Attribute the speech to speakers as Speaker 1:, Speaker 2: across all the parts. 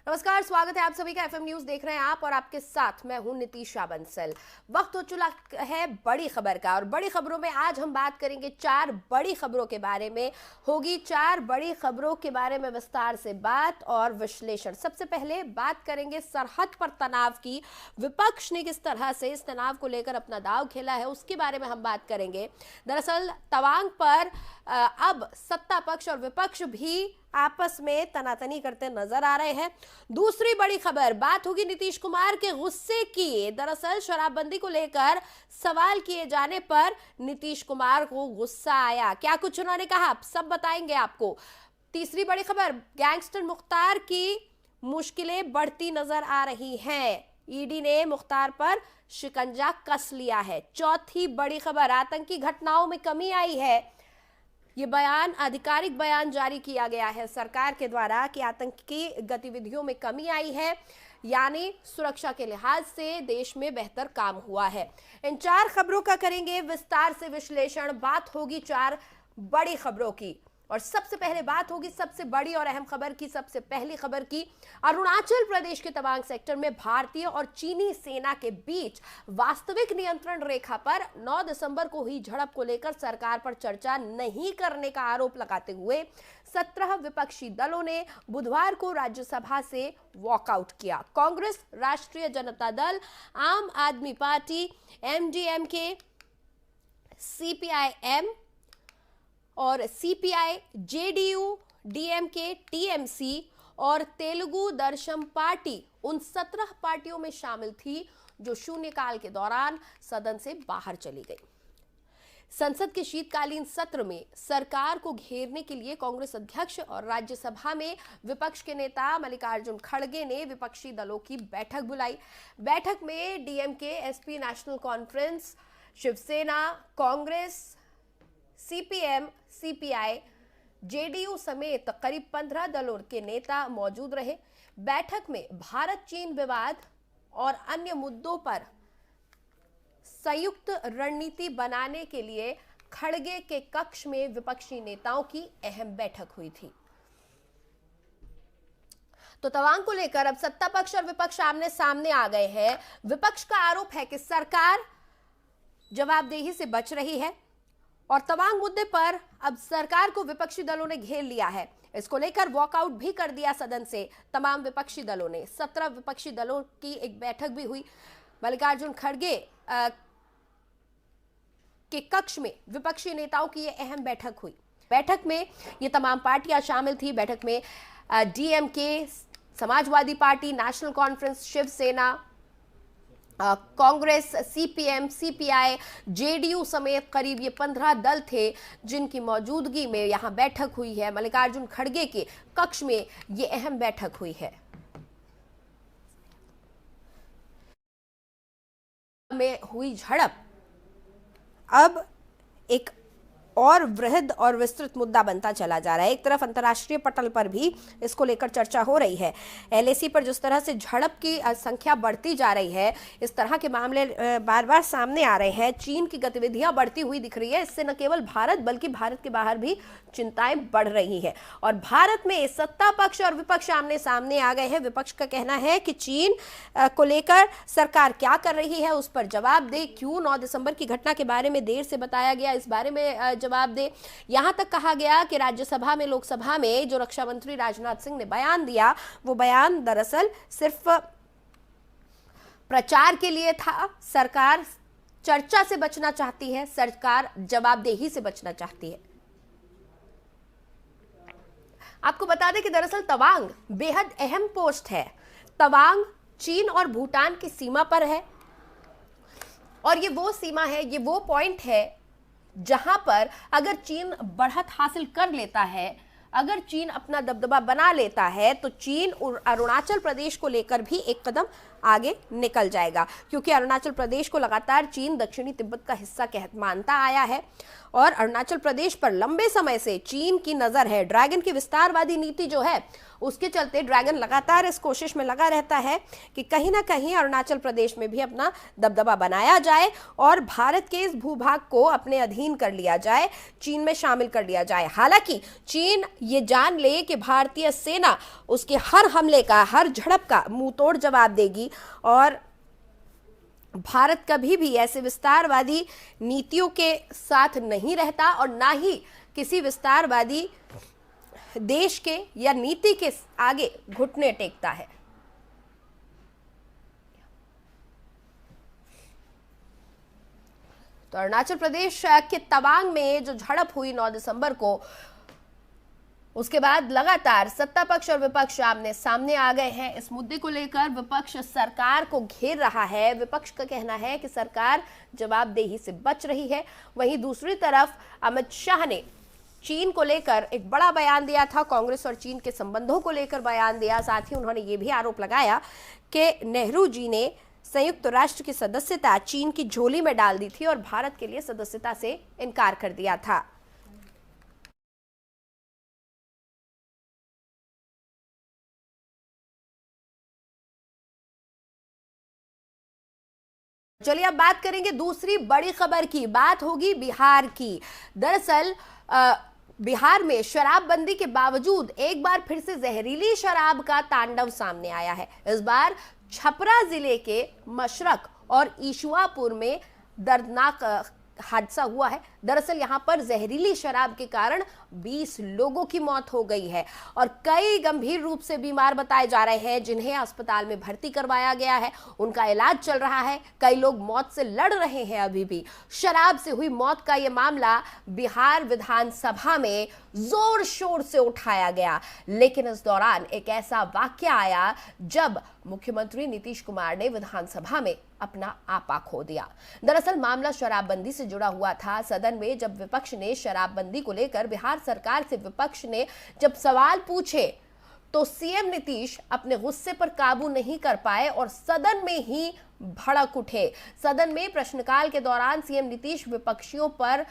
Speaker 1: नमस्कार, स्वागत है आप सभी का। एफएम न्यूज देख रहे हैं आप और आपके साथ मैं हूं नितीशा बंसल। वक्त हो चुका है बड़ी खबर का और बड़ी खबरों में आज हम बात करेंगे 4 बड़ी खबरों के बारे में। होगी 4 बड़ी खबरों के बारे में विस्तार से बात और विश्लेषण। सबसे पहले बात करेंगे सरहद पर तनाव की। विपक्ष ने किस तरह से इस तनाव को लेकर अपना दांव खेला है उसके बारे में हम बात करेंगे। दरअसल तवांग पर अब सत्ता पक्ष और विपक्ष भी आपस में तनातनी करते नजर आ रहे हैं। दूसरी बड़ी खबर, बात होगी नीतीश कुमार के गुस्से की। दरअसल शराबबंदी को लेकर सवाल किए जाने पर नीतीश कुमार को गुस्सा आया। क्या कुछ उन्होंने कहा, सब बताएंगे आपको। तीसरी बड़ी खबर, गैंगस्टर मुख्तार की मुश्किलें बढ़ती नजर आ रही हैं। ईडी ने मुख्तार पर शिकंजा कस लिया है। चौथी बड़ी खबर, आतंकी घटनाओं में कमी आई है। ये बयान, आधिकारिक बयान जारी किया गया है सरकार के द्वारा कि आतंकी गतिविधियों में कमी आई है, यानी सुरक्षा के लिहाज से देश में बेहतर काम हुआ है। इन 4 खबरों का करेंगे विस्तार से विश्लेषण। बात होगी 4 बड़ी खबरों की और सबसे पहले बात होगी सबसे बड़ी और अहम खबर की। सबसे पहली खबर की, अरुणाचल प्रदेश के तवांग सेक्टर में भारतीय और चीनी सेना के बीच वास्तविक नियंत्रण रेखा पर 9 दिसंबर को हुई झड़प को लेकर सरकार पर चर्चा नहीं करने का आरोप लगाते हुए 17 विपक्षी दलों ने बुधवार को राज्यसभा से वॉकआउट किया। कांग्रेस, राष्ट्रीय जनता दल, आम आदमी पार्टी, एमडीएमके, सीपीआईएम और सीपीआई, जेडीयू, डीएमके, टीएमसी और तेलुगु दर्शम पार्टी उन 17 पार्टियों में शामिल थी जो शून्यकाल के दौरान सदन से बाहर चली गई। संसद के शीतकालीन सत्र में सरकार को घेरने के लिए कांग्रेस अध्यक्ष और राज्यसभा में विपक्ष के नेता मल्लिकार्जुन खड़गे ने विपक्षी दलों की बैठक बुलाई। बैठक में DMK, SP National Conference, Shivsena, Congress, CPM, CPI, JDU समेत करीब 15 दलों के नेता मौजूद रहे। बैठक में भारत चीन विवाद और अन्य मुद्दों पर संयुक्त रणनीति बनाने के लिए खड़गे के कक्ष में विपक्षी नेताओं की अहम बैठक हुई थी। तो तवांग को लेकर अब सत्ता पक्ष और विपक्ष आमने सामने आ गए हैं। विपक्ष का आरोप है कि सरकार जवाबदेही से बच रही है और तवांग मुद्दे पर अब सरकार को विपक्षी दलों ने घेर लिया है। इसको लेकर वॉकआउट भी कर दिया सदन से तमाम विपक्षी दलों ने। 17 विपक्षी दलों की एक बैठक भी हुई। मल्लिकार्जुन खड़गे के कक्ष में विपक्षी नेताओं की यह अहम बैठक हुई। बैठक में ये तमाम पार्टियां शामिल थी। बैठक में DMK, Samajwadi Party, National Conference, Shivsena, Congress, CPM, CPI, JDU समेत करीब ये 15 दल थे जिनकी मौजूदगी में यहां बैठक हुई है। मल्लिकार्जुन खड़गे के कक्ष में ये अहम बैठक हुई है। में हुई झड़प अब एक और वृहद और विस्तृत मुद्दा बनता चला जा रहा है। एक तरफ अंतर्राष्ट्रीय पटल पर भी इसको लेकर चर्चा हो रही है। एलएसी पर जिस तरह से झड़प की संख्या बढ़ती जा रही है, इस तरह के मामले बार बार सामने आ रहे हैं। चीन की गतिविधियां बढ़ती हुई दिख रही है। इससे न केवल भारत बल्कि भारत के बाहर भी चिंताएं बढ़ रही हैं और भारत में सत्ता पक्ष और विपक्ष आमने सामने आ गए हैं। विपक्ष का कहना है कि चीन को लेकर सरकार क्या कर रही है उस पर जवाब दे। क्यों 9 दिसंबर की घटना के बारे में देर से बताया गया, इस बारे में जवाब दे। यहां तक कहा गया कि राज्यसभा में, लोकसभा में जो रक्षा मंत्री राजनाथ सिंह ने बयान दिया, वो बयान दरअसल सिर्फ प्रचार के लिए था। सरकार चर्चा से बचना चाहती है, सरकार जवाबदेही से बचना चाहती है। आपको बता दें कि दरअसल तवांग बेहद अहम पोस्ट है। तवांग चीन और भूटान की सीमा पर है और ये वो सीमा है, ये वो पॉइंट है जहां पर अगर चीन बढ़त हासिल कर लेता है, अगर चीन अपना दबदबा बना लेता है तो चीन अरुणाचल प्रदेश को लेकर भी एक कदम आगे निकल जाएगा, क्योंकि अरुणाचल प्रदेश को लगातार चीन दक्षिणी तिब्बत का हिस्सा मानता आया है और अरुणाचल प्रदेश पर लंबे समय से चीन की नजर है। ड्रैगन की विस्तारवादी नीति जो है उसके चलते ड्रैगन लगातार इस कोशिश में लगा रहता है कि कहीं ना कहीं अरुणाचल प्रदेश में भी अपना दबदबा बनाया जाए और भारत के इस भूभाग को अपने अधीन कर लिया जाए, चीन में शामिल कर लिया जाए। हालांकि चीन ये जान ले कि भारतीय सेना उसके हर हमले का, हर झड़प का मुंहतोड़ जवाब देगी और भारत कभी भी ऐसे विस्तारवादी नीतियों के साथ नहीं रहता और ना ही किसी विस्तारवादी देश के या नीति के आगे घुटने टेकता है। तो अरुणाचल प्रदेश के तवांग में जो झड़प हुई 9 दिसंबर को, उसके बाद लगातार सत्ता पक्ष और विपक्ष आमने सामने आ गए हैं। इस मुद्दे को लेकर विपक्ष सरकार को घेर रहा है। विपक्ष का कहना है कि सरकार जवाबदेही से बच रही है। वहीं दूसरी तरफ अमित शाह ने चीन को लेकर एक बड़ा बयान दिया था, कांग्रेस और चीन के संबंधों को लेकर बयान दिया। साथ ही उन्होंने ये भी आरोप लगाया कि नेहरू जी ने संयुक्त राष्ट्र की सदस्यता चीन की झोली में डाल दी थी और भारत के लिए सदस्यता से इनकार कर दिया था। चलिए अब बात करेंगे दूसरी बड़ी खबर की। बात होगी बिहार की। दरअसल बिहार में शराबबंदी के बावजूद एक बार फिर से जहरीली शराब का तांडव सामने आया है। इस बार छपरा जिले के मशरक और ईशुआपुर में दर्दनाक हादसा हुआ है। दरअसल यहां पर जहरीली शराब के कारण 20 लोगों की मौत हो गई है और कई गंभीर रूप से बीमार बताए जा रहे हैं, जिन्हें अस्पताल में भर्ती करवाया गया है। उनका इलाज चल रहा है। कई लोग मौत से लड़ रहे हैं अभी भी। शराब से हुई मौत का यह मामला बिहार विधानसभा में जोर शोर से उठाया गया, लेकिन इस दौरान एक ऐसा वाक्य आया जब मुख्यमंत्री नीतीश कुमार ने विधानसभा में अपना आपा खो दिया। दरअसल मामला शराबबंदी से जुड़ा हुआ था। सदन में जब विपक्ष ने शराबबंदी को लेकर बिहार सरकार से विपक्ष ने जब सवाल पूछे तो सीएम नीतीश अपने गुस्से पर काबू नहीं कर पाए और सदन में ही भड़क उठे। सदन में प्रश्नकाल के दौरान सीएम नीतीश विपक्षियों पर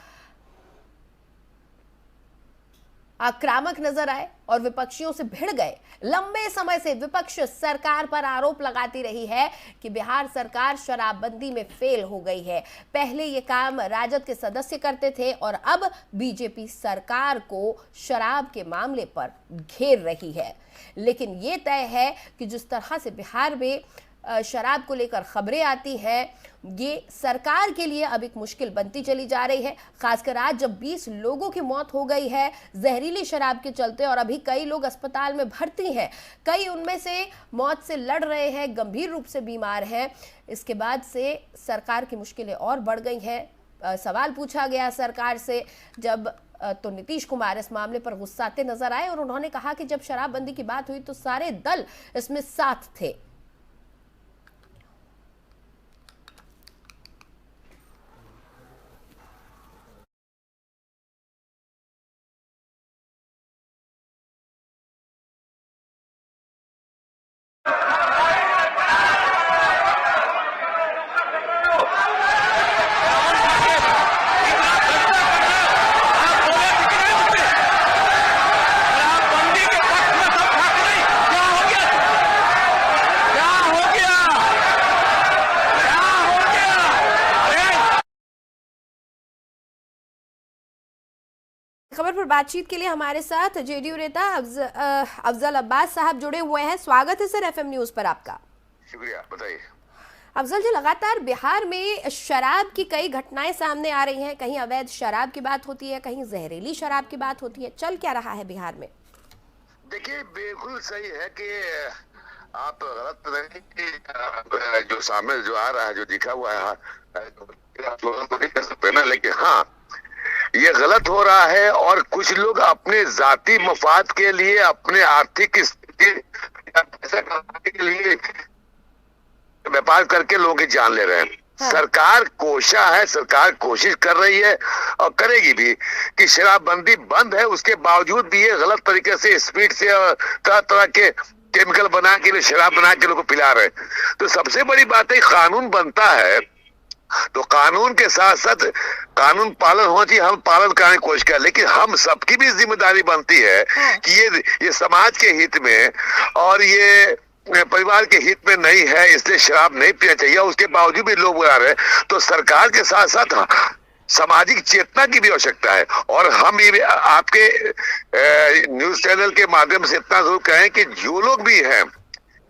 Speaker 1: आक्रामक नजर आए और विपक्षियों से भिड़ गए। लंबे समय से विपक्ष सरकार पर आरोप लगाती रही है कि बिहार सरकार शराबबंदी में फेल हो गई है। पहले ये काम राजद के सदस्य करते थे और अब बीजेपी सरकार को शराब के मामले पर घेर रही है। लेकिन ये तय है कि जिस तरह से बिहार में शराब को लेकर खबरें आती हैं, ये सरकार के लिए अब एक मुश्किल बनती चली जा रही है। खासकर आज जब 20 लोगों की मौत हो गई है जहरीली शराब के चलते और अभी कई लोग अस्पताल में भर्ती हैं, कई उनमें से मौत से लड़ रहे हैं, गंभीर रूप से बीमार हैं। इसके बाद से सरकार की मुश्किलें और बढ़ गई हैं। सवाल पूछा गया सरकार से जब तो नीतीश कुमार इस मामले पर गुस्साते नजर आए और उन्होंने कहा कि जब शराबबंदी की बात हुई तो सारे दल इसमें साथ थे। खबर पर बातचीत के लिए हमारे साथ जेडीयू नेता अफजल अब्बास साहब जुड़े हुए हैं। स्वागत है सर एफएम न्यूज पर आपका।
Speaker 2: शुक्रिया, बताइए।
Speaker 1: अफजल जी, लगातार बिहार में शराब की कई घटनाएं सामने आ रही हैं। कहीं अवैध शराब की बात होती है, कहीं जहरीली शराब की बात होती है। चल क्या रहा है बिहार में?
Speaker 2: देखिए, बिल्कुल सही है कि आप गलत नहीं कि जो सामने जो आ रहा है, जो दिखा हुआ है, तो नहीं कर सकते ना, लेकिन हाँ ये गलत हो रहा है और कुछ लोग अपने जाती मफाद के लिए, अपने आर्थिक स्थिति पैसा कमाने के लिए व्यापार करके लोगों की जान ले रहे हैं। हाँ। सरकार कोशा है, सरकार कोशिश कर रही है और करेगी भी कि शराबबंदी बंद है। उसके बावजूद भी ये गलत तरीके से स्पीड से तरह तरह के केमिकल बना के शराब बना के लोगों को पिला रहे हैं। तो सबसे बड़ी बात है, कानून बनता है तो कानून के साथ साथ कानून पालन होना चाहिए, हम पालन करने की कोशिश करें, लेकिन हम सबकी भी जिम्मेदारी बनती है
Speaker 1: हाँ।
Speaker 2: कि ये समाज के हित में और ये परिवार के हित में नहीं है, इसलिए शराब नहीं पीना चाहिए। उसके बावजूद भी लोग बुला रहे हैं, तो सरकार के साथ साथ सामाजिक चेतना की भी आवश्यकता है। और हम ये आपके न्यूज चैनल के माध्यम से इतना जरूर कहें कि जो लोग भी हैं,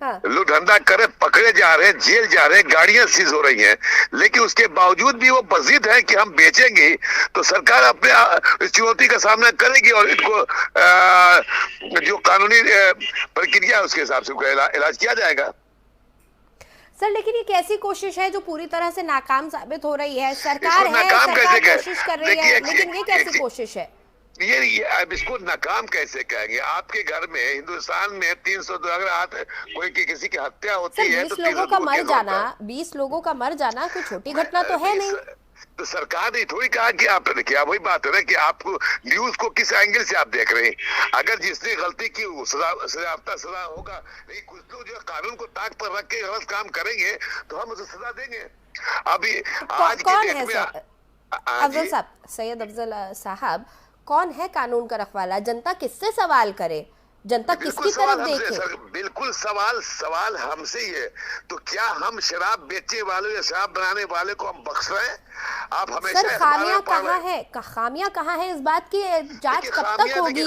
Speaker 1: हाँ।
Speaker 2: लोग धंधा करे पकड़े जा रहे हैं, जेल जा रहे हैं, गाड़ियां सीज हो रही हैं, लेकिन उसके बावजूद भी वो बजिद है कि हम बेचेंगे, तो सरकार अपने चुनौती का सामना करेगी और इनको जो कानूनी प्रक्रिया है उसके हिसाब से उनका इलाज किया जाएगा।
Speaker 1: सर लेकिन ये कैसी कोशिश है जो पूरी तरह से नाकाम साबित हो रही है? सरकार है,
Speaker 2: नाकाम
Speaker 1: सरकार
Speaker 2: कैसे
Speaker 1: कोशिश कर रही है, लेकिन ये कैसी कोशिश है?
Speaker 2: ये अब इसको नाकाम कैसे कहेंगे? आपके घर में हिंदुस्तान में 300 अगर कोई किसी की हत्या होती है तो
Speaker 1: 20 लोगों का मर जाना, 20 लोगों का मर जाना कोई छोटी घटना तो है नहीं।
Speaker 2: तो सरकार ने थोड़ी कहा कि आप देखिए, वही बात है ना कि आपको न्यूज को किस एंगल से आप देख रहे हैं। अगर जिसने गलती की सजा होगा, लेकिन कुछ लोग जो कानून को ताक पर रख के गलत काम करेंगे तो हम उसे सजा देंगे। अभी आज की
Speaker 1: कौन
Speaker 2: डेट
Speaker 1: है
Speaker 2: में
Speaker 1: सर? अफजल साहब, सैयद अफजल साहब, कौन है कानून का रखवाला? जनता किससे सवाल करे? जनता किसकी तरफ देखे?
Speaker 2: बिल्कुल सवाल हमसे ही है। तो क्या हम शराब बेचने वाले या शराब बनाने वाले को हम बख्श रहे हैं? आप हमेशा
Speaker 1: सर खामियां कहाँ है? खामियां कहाँ है? इस बात की जांच कब तक होगी?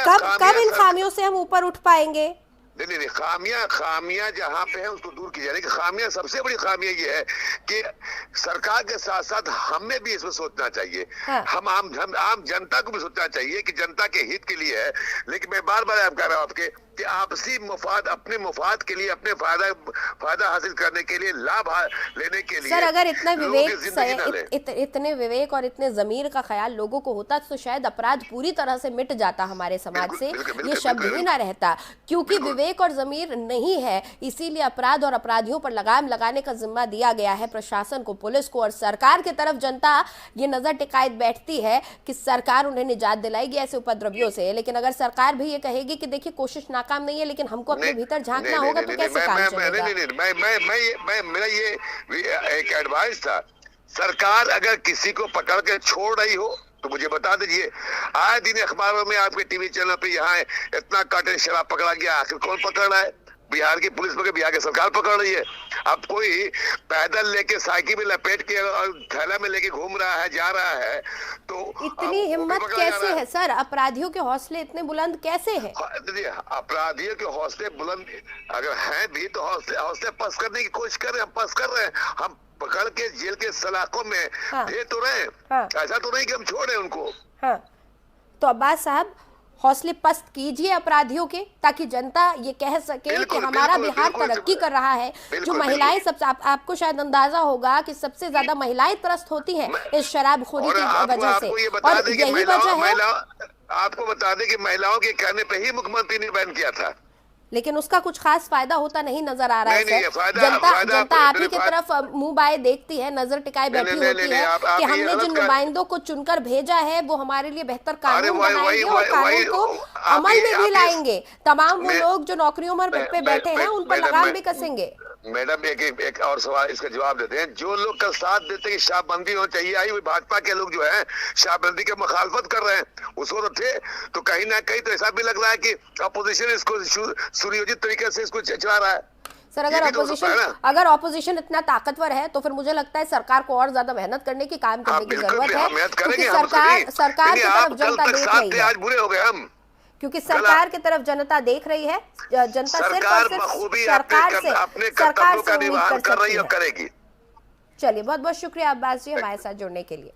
Speaker 1: कब इन खामियों से हम ऊपर उठ पाएंगे?
Speaker 2: नहीं, खामियां जहां पे है उसको दूर की जाए। लेकिन खामियां, सबसे बड़ी खामियां ये है कि सरकार के साथ साथ हमें भी इसमें सोचना चाहिए।
Speaker 1: हाँ।
Speaker 2: हम आम जनता को भी सोचना चाहिए कि जनता के हित के लिए है। लेकिन मैं बार बार कह रहा हूं आपके कि आपसी मुफाद, अपने मुफाद के लिए, अपने फायदा हासिल करने के लिए, लाभ लेने के लिए
Speaker 1: सर अगर इतने विवेक और इतने जमीर का ख्याल लोगों को होता तो शायद अपराध पूरी तरह से मिट जाता हमारे समाज से। ये शब्द ही ना रहता। क्योंकि विवेक और जमीर नहीं है, इसीलिए अपराध और अपराधियों पर लगाम लगाने का जिम्मा दिया गया है प्रशासन को, पुलिस को। और सरकार की तरफ जनता ये नजर टिकाए बैठती है कि सरकार उन्हें निजात दिलाएगी ऐसे उपद्रवियों से। लेकिन अगर सरकार भी ये कहेगी कि देखिए कोशिश नाकाम नहीं है, लेकिन हमको अपने भीतर झांकना होगा, तो कैसे काम चलेगा?
Speaker 2: मेरा ये एक एडवाइस था, सरकार अगर किसी को पकड़ के छोड़ रही हो तो मुझे बता दीजिए। आए दिन अखबारों में, आपके टीवी चैनल पे यहाँ इतना कार्टन शराब पकड़ा गया, आखिर कौन पकड़ रहा है? बिहार की पुलिस पकड़, बिहार की सरकार पकड़ रही है। अब कोई पैदल लेके साइकिल में लपेट के और थैला में लेके घूम रहा है, जा रहा है, तो
Speaker 1: इतनी हिम्मत कैसे है सर? अपराधियों के हौसले इतने बुलंद कैसे हैं?
Speaker 2: अपराधियों के हौसले बुलंद अगर हैं भी तो हौसले पस्त करने की कोशिश कर रहे हैं। हम पस्त कर रहे हैं, हम पकड़ के जेल के सलाखों में दे तो रहे हैं।
Speaker 1: हाँ।
Speaker 2: ऐसा तो नहीं कि हम छोड़े उनको।
Speaker 1: हाँ। तो अब्बास साहब, हौसले पस्त कीजिए अपराधियों के, ताकि जनता ये कह सके कि हमारा बिहार तरक्की कर रहा है। जो महिलाएं, सबसे आपको शायद अंदाजा होगा कि सबसे ज्यादा महिलाएं त्रस्त होती हैं इस शराबखोरी की वजह से, और यही वजह है।
Speaker 2: आपको बता दें कि महिलाओं के कहने पे ही मुख्यमंत्री ने बैन किया था,
Speaker 1: लेकिन उसका कुछ खास फायदा होता नहीं नजर आ रहा है। जनता आप ही की तरफ मुंह बाए देखती है, नजर टिकाए बैठी होती है कि हमने जिन नुमाइंदों को चुनकर भेजा है वो हमारे लिए बेहतर कानून बनाएंगे और कानून को अमल में भी लाएंगे। तमाम वो लोग जो नौकरियों पे बैठे हैं उन पर लगाम भी कसेंगे।
Speaker 2: मैडम एक और सवाल, इसका जवाब देते हैं। जो लोग कल साथ देते हैं शराबबंदी होनी चाहिए, आई हुई भाजपा के लोग जो है शराबबंदी के मुखालफत कर रहे हैं, उसको तो थे, तो कहीं ना कहीं तो ऐसा भी लग रहा है कि अपोजिशन इसको सुनियोजित तरीके से इसको चला रहा है।
Speaker 1: सर अगर ऑपोजिशन इतना ताकतवर है तो फिर मुझे लगता है सरकार को और ज्यादा मेहनत करने की, काम करने की जरूरत है, क्योंकि सरकार की तरफ जनता देख रही है।
Speaker 2: आज बुरे हो गए हम,
Speaker 1: क्योंकि सरकार की तरफ जनता देख रही है। जनता सिर्फ और सिर्फ सरकार से उम्मीद कर रही है,
Speaker 2: करेगी।
Speaker 1: चलिए, बहुत बहुत शुक्रिया अब्बास जी हमारे साथ जुड़ने के लिए।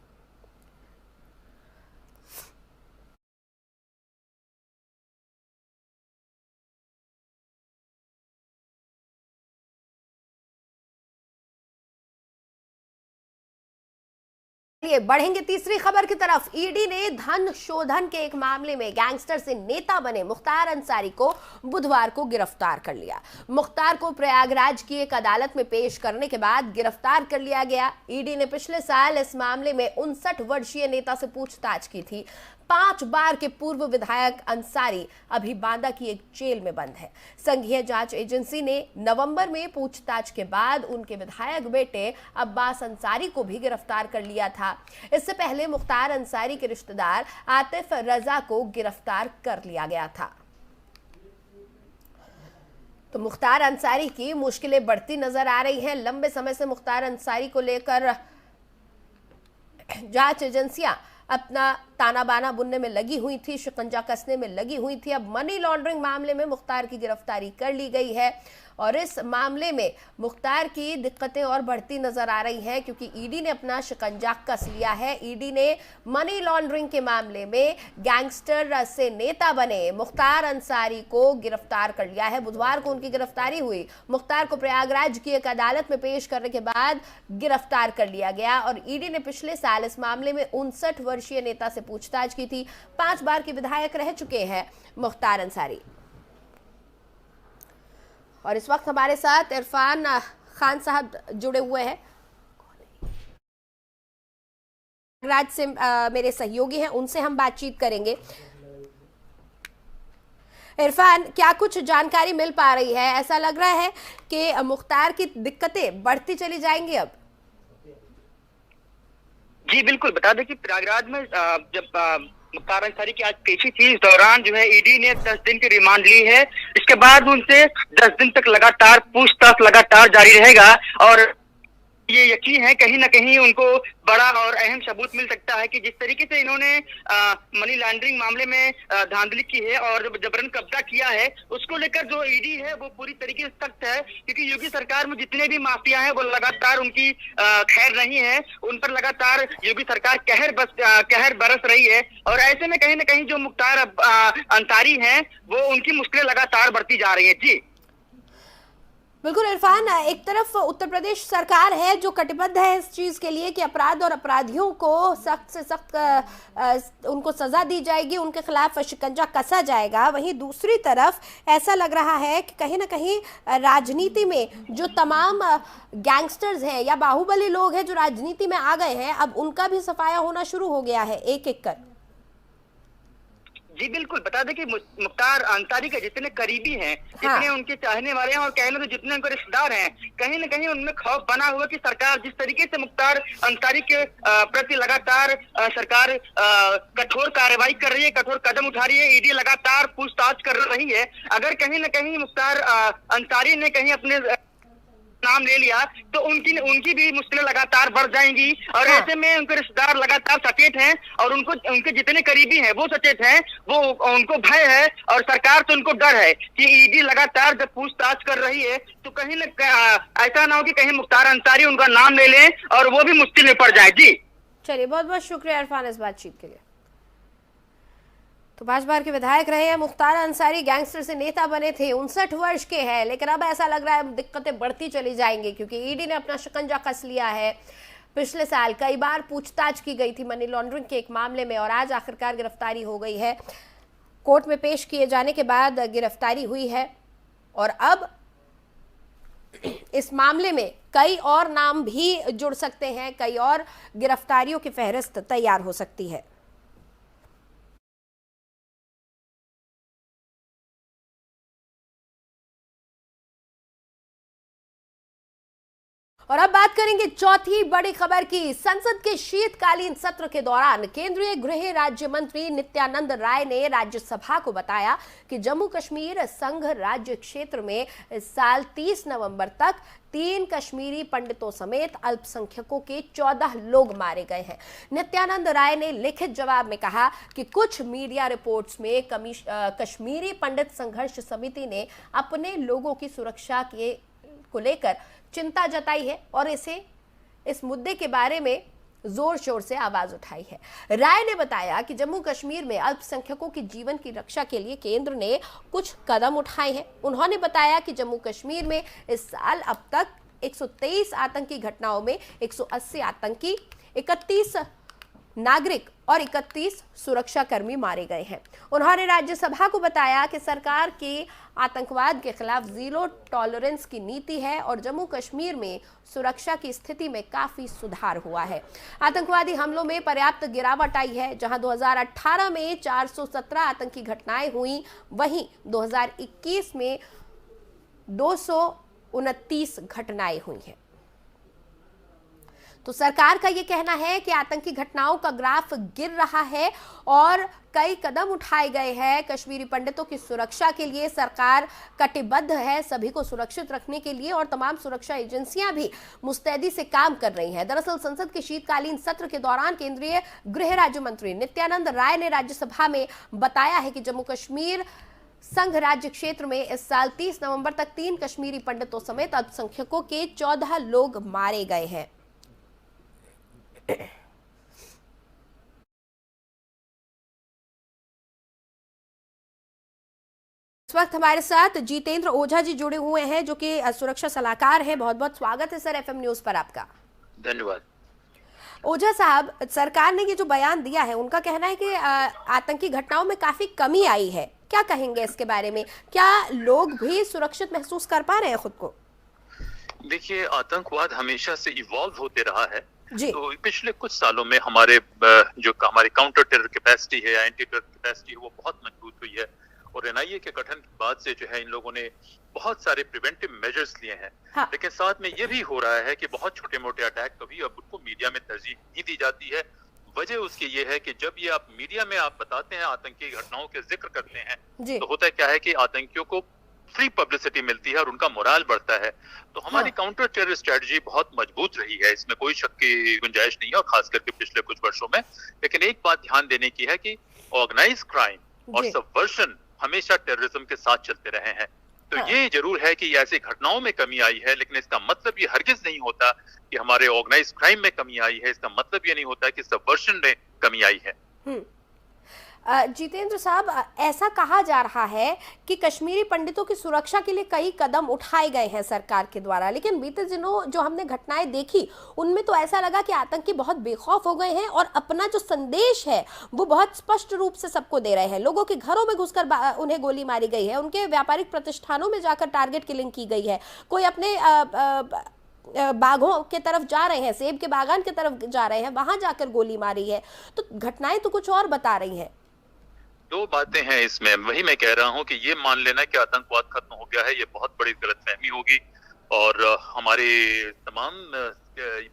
Speaker 1: चलिए बढ़ेंगे तीसरी खबर की तरफ। ईडी ने धन शोधन के एक मामले में गैंगस्टर से नेता बने मुख्तार अंसारी को बुधवार को गिरफ्तार कर लिया। मुख्तार को प्रयागराज की एक अदालत में पेश करने के बाद गिरफ्तार कर लिया गया। ईडी ने पिछले साल इस मामले में 59 वर्षीय नेता से पूछताछ की थी। 5 बार के पूर्व विधायक अंसारी अभी बांदा की एक जेल में बंद है। संघीय जांच एजेंसी ने नवंबर में पूछताछ के बाद उनके विधायक बेटे अब्बास अंसारी को भी गिरफ्तार कर लिया था। इससे पहले मुख्तार अंसारी के रिश्तेदार आतिफ रजा को गिरफ्तार कर लिया गया था। तो मुख्तार अंसारी की मुश्किलें बढ़ती नजर आ रही हैं। लंबे समय से मुख्तार अंसारी को लेकर जांच एजेंसियां अपना ताना बाना बुनने में लगी हुई थी, शिकंजा कसने में लगी हुई थी। अब मनी लॉन्ड्रिंग मामले में मुख्तार की गिरफ्तारी कर ली गई है और इस मामले में मुख्तार की दिक्कतें और बढ़ती नजर आ रही हैं क्योंकि ईडी ने अपना शिकंजा कस लिया है। ईडी ने मनी लॉन्ड्रिंग के मामले में गैंगस्टर से नेता बने मुख्तार अंसारी को गिरफ्तार कर लिया है। बुधवार को उनकी गिरफ्तारी हुई। मुख्तार को प्रयागराज की एक अदालत में पेश करने के बाद गिरफ्तार कर लिया गया और ईडी ने पिछले साल इस मामले में 59 वर्षीय नेता से पूछताछ की थी। 5 बार के विधायक रह चुके हैं मुख्तार अंसारी। और इस वक्त हमारे साथ इरफान खान साहब जुड़े हुए हैं, राज से मेरे सहयोगी हैं, उनसे हम बातचीत करेंगे। इरफान, क्या कुछ जानकारी मिल पा रही है? ऐसा लग रहा है कि मुख्तार की दिक्कतें बढ़ती चली जाएंगी अब।
Speaker 3: जी बिल्कुल, बता दें कि प्रयागराज में जब मुख्तार अंसारी की आज पेशी थी, इस दौरान जो है ईडी ने 10 दिन की रिमांड ली है। इसके बाद उनसे 10 दिन तक लगातार पूछताछ लगातार जारी रहेगा और ये यकीन है कहीं ना कहीं उनको बड़ा और अहम सबूत मिल सकता है कि जिस तरीके से इन्होंने मनी लॉन्ड्रिंग मामले में धांधली की है और जबरन कब्जा किया है, उसको लेकर जो ईडी है वो पूरी तरीके से सख्त है क्योंकि योगी सरकार में जितने भी माफिया हैं वो लगातार उनकी खैर नहीं है, उन पर लगातार योगी सरकार कहर बरस रही है और ऐसे में कहीं ना कहीं जो मुख्तार अंसारी हैं वो उनकी मुश्किलें लगातार बढ़ती जा रही है। जी
Speaker 1: बिल्कुल इरफान, एक तरफ उत्तर प्रदेश सरकार है जो कटिबद्ध है इस चीज के लिए कि अपराध और अपराधियों को सख्त से सख्त उनको सजा दी जाएगी, उनके खिलाफ शिकंजा कसा जाएगा। वहीं दूसरी तरफ ऐसा लग रहा है कि कहीं ना कहीं राजनीति में जो तमाम गैंगस्टर्स हैं या बाहुबली लोग हैं जो राजनीति में आ गए हैं, अब उनका भी सफाया होना शुरू हो गया है एक एक कर।
Speaker 3: जी बिल्कुल, बता दें कि मुख्तार अंसारी के जितने करीबी हैं, जितने उनके चाहने वाले हैं और कहने तो जितने उनके रिश्तेदार हैं, कहीं ना कहीं उनमें खौफ बना हुआ कि सरकार जिस तरीके से मुख्तार अंसारी के प्रति लगातार सरकार कठोर कार्रवाई कर रही है, कठोर कदम उठा रही है, ईडी लगातार पूछताछ कर रही है। अगर कहीं ना कहीं मुख्तार अंसारी ने कहीं अपने नाम ले लिया तो उनकी भी मुश्किलें लगातार बढ़ जाएंगी और ऐसे में उनके रिश्तेदार लगातार सचेत हैं और उनके जितने करीबी हैं वो सचेत हैं, वो उनको भय है और सरकार से उनको डर है कि ईडी लगातार जब पूछताछ कर रही है तो कहीं न ऐसा ना हो कि कहीं मुख्तार अंसारी उनका नाम ले लें और वो भी मुश्किल में पड़ जाए। जी
Speaker 1: चलिए, बहुत बहुत शुक्रिया इरफान इस बातचीत के लिए। तो 5 बार के विधायक रहे हैं मुख्तार अंसारी, गैंगस्टर से नेता बने थे, 59 वर्ष के हैं, लेकिन अब ऐसा लग रहा है दिक्कतें बढ़ती चली जाएंगी क्योंकि ईडी ने अपना शिकंजा कस लिया है। पिछले साल कई बार पूछताछ की गई थी मनी लॉन्ड्रिंग के एक मामले में और आज आखिरकार गिरफ्तारी हो गई है। कोर्ट में पेश किए जाने के बाद गिरफ्तारी हुई है और अब इस मामले में कई और नाम भी जुड़ सकते हैं, कई और गिरफ्तारियों की फहरिस्त तैयार हो सकती है। और अब बात करेंगे चौथी बड़ी खबर की। संसद के शीतकालीन सत्र के दौरान केंद्रीय गृह राज्य मंत्री नित्यानंद राय ने राज्यसभा को बताया कि जम्मू कश्मीर संघ राज्य क्षेत्र में इस साल 30 नवंबर तक 3 कश्मीरी पंडितों समेत अल्पसंख्यकों के 14 लोग मारे गए हैं। नित्यानंद राय ने लिखित जवाब में कहा कि कुछ मीडिया रिपोर्ट्स में कश्मीरी पंडित संघर्ष समिति ने अपने लोगों की सुरक्षा को लेकर चिंता जताई है और इस मुद्दे के बारे में जोर शोर से आवाज उठाई है। राय ने बताया कि जम्मू कश्मीर में अल्पसंख्यकों के जीवन की रक्षा के लिए केंद्र ने कुछ कदम उठाए हैं। उन्होंने बताया कि जम्मू कश्मीर में इस साल अब तक 123 आतंकी घटनाओं में 180 आतंकी 31 नागरिक और 31 सुरक्षाकर्मी मारे गए हैं। उन्होंने राज्यसभा को बताया कि सरकार की आतंकवाद के खिलाफ जीरो टॉलरेंस की नीति है और जम्मू कश्मीर में सुरक्षा की स्थिति में काफी सुधार हुआ है। आतंकवादी हमलों में पर्याप्त गिरावट आई है। जहां 2018 में 417 आतंकी घटनाएं हुई, वहीं 2021 में 229 घटनाएं हुई हैं। तो सरकार का यह कहना है कि आतंकी घटनाओं का ग्राफ गिर रहा है और कई कदम उठाए गए हैं। कश्मीरी पंडितों की सुरक्षा के लिए सरकार कटिबद्ध है, सभी को सुरक्षित रखने के लिए, और तमाम सुरक्षा एजेंसियां भी मुस्तैदी से काम कर रही हैं। दरअसल संसद के शीतकालीन सत्र के दौरान केंद्रीय गृह राज्य मंत्री नित्यानंद राय ने राज्यसभा में बताया है कि जम्मू कश्मीर संघ राज्य क्षेत्र में इस साल 30 नवंबर तक 3 कश्मीरी पंडितों समेत अल्पसंख्यकों के 14 लोग मारे गए हैं। इस वक्त हमारे साथ जितेंद्र ओझा जी जुड़े हुए हैं, जो कि सुरक्षा सलाहकार हैं। बहुत बहुत स्वागत है सर एफएम न्यूज पर आपका।
Speaker 4: धन्यवाद।
Speaker 1: ओझा साहब, सरकार ने ये जो बयान दिया है, उनका कहना है कि आतंकी घटनाओं में काफी कमी आई है। क्या कहेंगे इसके बारे में? क्या लोग भी सुरक्षित महसूस कर पा रहे हैं खुद को?
Speaker 4: देखिए, आतंकवाद हमेशा से इवॉल्व होते रहा है।
Speaker 5: तो पिछले कुछ सालों में हमारे हमारी काउंटर टेरर कैपेसिटी है या एंटी टेरर कैपेसिटी है वो बहुत मजबूत हुई है और एनआईए के गठन के बाद से जो है इन लोगों ने बहुत सारे प्रिवेंटिव मेजर्स लिए हैं। हाँ। लेकिन साथ में ये भी हो रहा है कि बहुत छोटे मोटे अटैक कभी अब उनको मीडिया में तरजीह नहीं दी जाती है। वजह उसकी ये है कि जब ये आप मीडिया में आप बताते हैं, आतंकी घटनाओं के जिक्र करते हैं, तो होता है क्या है कि आतंकियों को फ्री पब्लिसिटी मिलती है और उनका मोराल बढ़ता है। तो हमारी काउंटर टेरर स्ट्रेटजी बहुत मजबूत रही है, इसमें कोई शक की गुंजाइश नहीं है, और खास करके पिछले कुछ वर्षों में। लेकिन एक बात ध्यान देने की है कि ऑर्गेनाइज क्राइम और सबवर्शन हमेशा टेररिज्म के साथ चलते रहे हैं। तो ये जरूर है कि ऐसी घटनाओं में कमी आई है, लेकिन इसका मतलब ये हरगिज नहीं होता कि हमारे ऑर्गेनाइज क्राइम में कमी आई है। इसका मतलब ये नहीं होता कि सबवर्शन में कमी आई है।
Speaker 1: जितेंद्र साहब, ऐसा कहा जा रहा है कि कश्मीरी पंडितों की सुरक्षा के लिए कई कदम उठाए गए हैं सरकार के द्वारा, लेकिन बीते दिनों जो हमने घटनाएं देखी उनमें तो ऐसा लगा कि आतंकी बहुत बेखौफ हो गए हैं और अपना जो संदेश है वो बहुत स्पष्ट रूप से सबको दे रहे हैं। लोगों के घरों में घुसकर उन्हें गोली मारी गई है, उनके व्यापारिक प्रतिष्ठानों में जाकर टारगेट किलिंग की गई है, कोई अपने बागों के तरफ जा रहे हैं, सेब के बागान की तरफ जा रहे हैं, वहां जाकर गोली मारी है। तो घटनाएं तो कुछ और बता रही हैं।
Speaker 5: दो बातें हैं इसमें। वही मैं कह रहा हूं कि ये मान लेना कि आतंकवाद खत्म हो गया है, ये बहुत बड़ी गलतफहमी होगी। और हमारे तमाम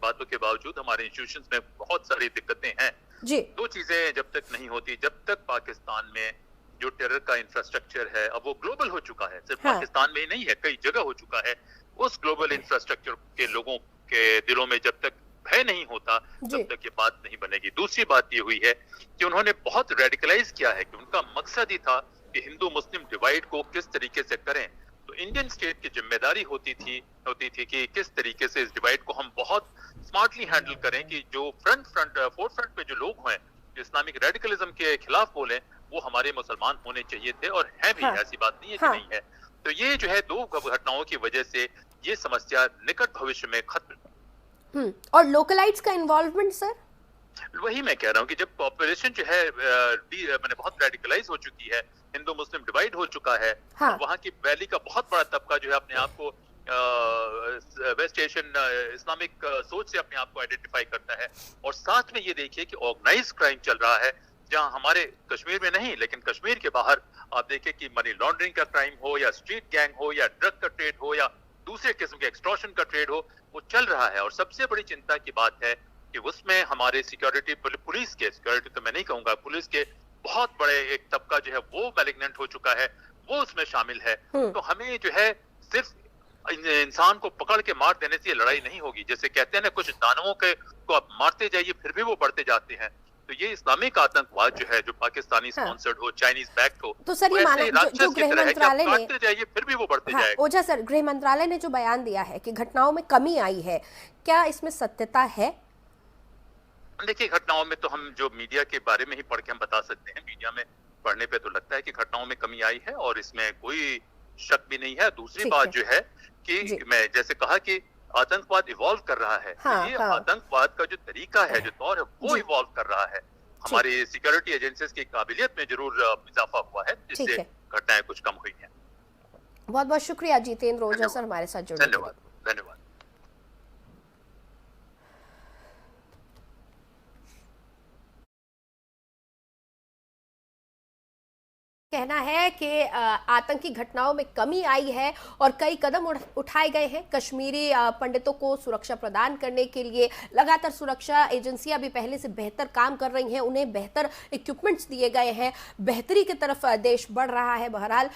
Speaker 5: बातों के बावजूद हमारे इंस्टीट्यूशंस में बहुत सारी दिक्कतें हैं जी। दो चीजें जब तक नहीं होती, जब तक पाकिस्तान में जो टेरर का इंफ्रास्ट्रक्चर है, अब वो ग्लोबल हो चुका है, सिर्फ पाकिस्तान में ही नहीं है, कई जगह हो चुका है। उस ग्लोबल इंफ्रास्ट्रक्चर के लोगों के दिलों में जब तक भय नहीं होता तब तक ये बात नहीं बनेगी। दूसरी बात ये हुई है कि उन्होंने बहुत रेडिकलाइज किया है कि उनका मकसद ही था कि हिंदू मुस्लिम डिवाइड को किस तरीके से करें। तो इंडियन स्टेट की जिम्मेदारी होती थी कि किस तरीके से इस डिवाइड को हम बहुत स्मार्टली हैंडल करें कि जो फोर्थ फ्रंट पे जो लोग हैं जो इस्लामिक रेडिकलिज्म के खिलाफ बोले, वो हमारे मुसलमान होने चाहिए थे और हैं भी। ऐसी बात नहीं है कि नहीं है। तो ये जो है दो घटनाओं की वजह से ये समस्या निकट भविष्य में खत्म।
Speaker 1: और लोकलाइट्स का इन्वॉल्वमेंट सर?
Speaker 5: वही मैं कह रहा हूँ कि जब पॉपुलेशन जो है मैंने बहुत रेडिकलाइज हो चुकी है, हिंदू मुस्लिम डिवाइड हो चुका है, हाँ। वहाँ की वैली का बहुत बड़ा तबका जो है अपने आप को वेस्ट एशियन इस्लामिक सोच से अपने आप को आइडेंटिफाई करता है। और साथ में ये देखिए कि ऑर्गेनाइज क्राइम चल रहा है, जहाँ हमारे कश्मीर में नहीं लेकिन कश्मीर के बाहर आप देखें कि मनी लॉन्ड्रिंग का क्राइम हो या स्ट्रीट गैंग हो या ड्रग का ट्रेड हो या दूसरे किस्म के एक्सटॉर्शन का ट्रेड हो, वो चल रहा है। और सबसे बड़ी चिंता की बात है कि उसमें हमारे सिक्योरिटी पुलिस के, सिक्योरिटी तो मैं नहीं कहूंगा, पुलिस के बहुत बड़े एक तबका जो है वो मैलिग्नेंट हो चुका है, वो उसमें शामिल है। तो हमें जो है सिर्फ इंसान को पकड़ के मार देने से लड़ाई नहीं होगी। जैसे कहते हैं ना, कुछ दानवों को आप मारते जाइए फिर भी वो बढ़ते जाते हैं। तो ये इस्लामिक आतंकवाद जो है, जो पाकिस्तानी स्पॉन्सर्ड हो, चाइनीज बैक्ड हो,
Speaker 1: तो सर ये जो गृह मंत्रालय ने
Speaker 5: जाइए फिर भी वो बढ़ते जाएगा।
Speaker 1: ओझा सर, गृह मंत्रालय ने जो बयान दिया है कि घटनाओं में कमी आई है, क्या इसमें सत्यता है?
Speaker 5: देखिए, घटनाओं में तो हम जो मीडिया के बारे में ही पढ़ के हम बता सकते हैं। मीडिया में पढ़ने पे तो लगता है कि घटनाओं में कमी आई है और इसमें कोई शक भी नहीं है। दूसरी बात जो है कि मैं जैसे कहा कि आतंकवाद इवॉल्व कर रहा है।
Speaker 1: हाँ,
Speaker 5: ये
Speaker 1: हाँ।
Speaker 5: आतंकवाद का जो तरीका है, जो दौर है, वो
Speaker 1: जी।
Speaker 5: इवॉल्व कर रहा है। हमारी सिक्योरिटी एजेंसीज की काबिलियत में जरूर इजाफा हुआ है,
Speaker 1: ठीक
Speaker 5: जिससे
Speaker 1: है।
Speaker 5: घटनाएं कुछ कम हुई हैं।
Speaker 1: बहुत बहुत शुक्रिया जितेंद्र ओझा सर हमारे साथ जुड़ने के लिए।
Speaker 5: धन्यवाद, धन्यवाद।
Speaker 1: कहना है कि आतंकी घटनाओं में कमी आई है और कई कदम उठाए गए हैं। कश्मीरी पंडितों को सुरक्षा प्रदान करने के लिए लगातार सुरक्षा एजेंसियां भी पहले से बेहतर काम कर रही हैं, उन्हें बेहतर इक्विपमेंट्स दिए गए हैं, बेहतरी की तरफ देश बढ़ रहा है। बहरहाल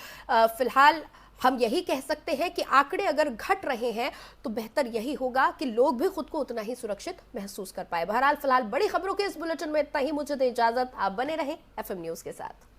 Speaker 1: फिलहाल हम यही कह सकते हैं कि आंकड़े अगर घट रहे हैं तो बेहतर यही होगा कि लोग भी खुद को उतना ही सुरक्षित महसूस कर पाए। बहरहाल फिलहाल बड़ी खबरों के इस बुलेटिन में इतना ही। मुझे दे इजाजत, आप बने रहें FM न्यूज के साथ।